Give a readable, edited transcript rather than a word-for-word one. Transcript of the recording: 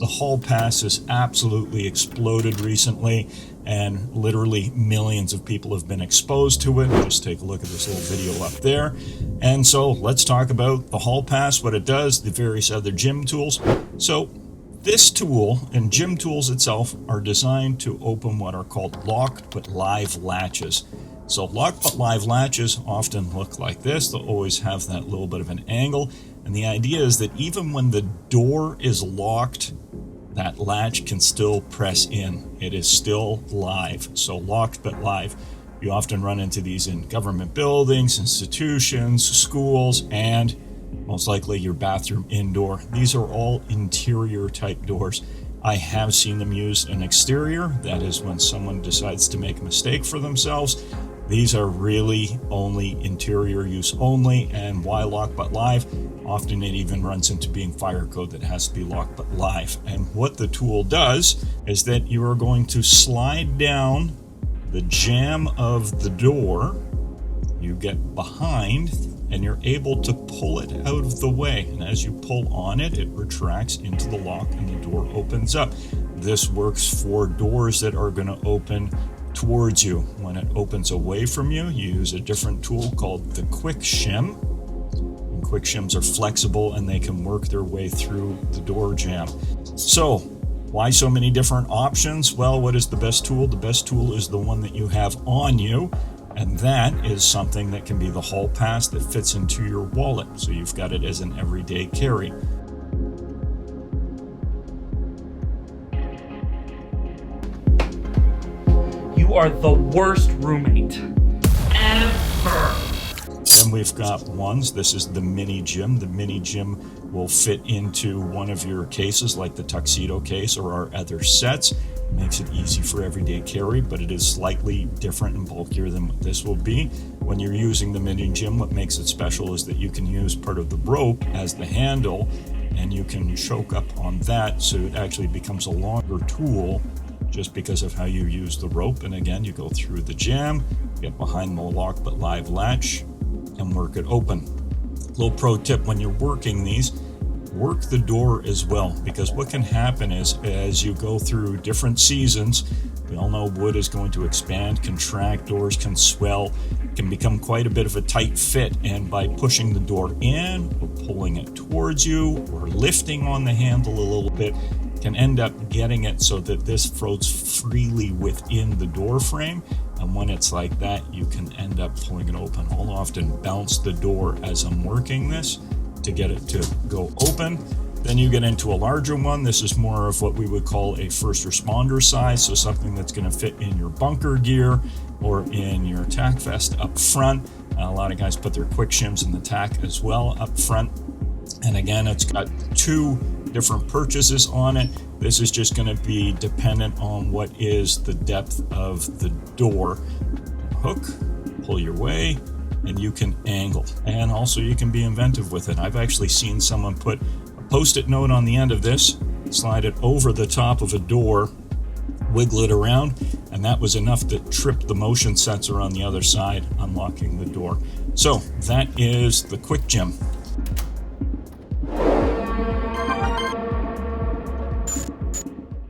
The hall pass has absolutely exploded recently, and literally millions of people have been exposed to it. Just take a look at this little video up there. And so let's talk about the hall pass, what it does, the various other gym tools. So this tool and gym tools itself are designed to open what are called locked but live latches. So locked but live latches often look like this. They'll always have that little bit of an angle. And the idea is that even when the door is locked, that latch can still press in. It is still live. So locked but live. You often run into these in government buildings, institutions, schools, and most likely your bathroom indoor. These are all interior type doors. I have seen them used in exterior. That is when someone decides to make a mistake for themselves. These are really only interior use only. And why locked but live? Often it even runs into being fire code that has to be locked but live. And what the tool does is that you are going to slide down the jamb of the door. You get behind and you're able to pull it out of the way. And as you pull on it, it retracts into the lock and the door opens up. This works for doors that are going to open towards you. When it opens away from you, you use a different tool called the quick shim. And quick shims are flexible and they can work their way through the door jamb. So why so many different options? Well, what is the best tool? The best tool is the one that you have on you. And that is something that can be the hall pass that fits into your wallet. So you've got it as an everyday carry. You are the worst roommate ever. Then we've got ones. This is the mini gym. The mini gym will fit into one of your cases, like the tuxedo case or our other sets. Makes it easy for everyday carry, but it is slightly different and bulkier than what this will be. When you're using the mini gym, what makes it special is that you can use part of the rope as the handle, and you can choke up on that, so it actually becomes a longer tool just because of how you use the rope. And again, you go through the jamb, get behind the lock but live latch, and work it open. Little pro tip when you're working these, work the door as well, because what can happen is as you go through different seasons, we all know wood is going to expand, contract, doors can swell, can become quite a bit of a tight fit, and by pushing the door in or pulling it towards you or lifting on the handle a little bit, can end up getting it so that this floats freely within the door frame. And when it's like that, you can end up pulling it open. I'll often bounce the door as I'm working this to get it to go open. Then you get into a larger one. This is more of what we would call a first responder size, so something that's going to fit in your bunker gear or in your tack vest up front. A lot of guys put their quick shims in the tack as well up front. And again, it's got two different purchases on it. This is just going to be dependent on what is the depth of the door. Hook, pull your way, and you can angle. And also you can be inventive with it. I've actually seen someone put a post-it note on the end of this, slide it over the top of a door, wiggle it around, and that was enough to trip the motion sensor on the other side, unlocking the door. So that is the quick gym.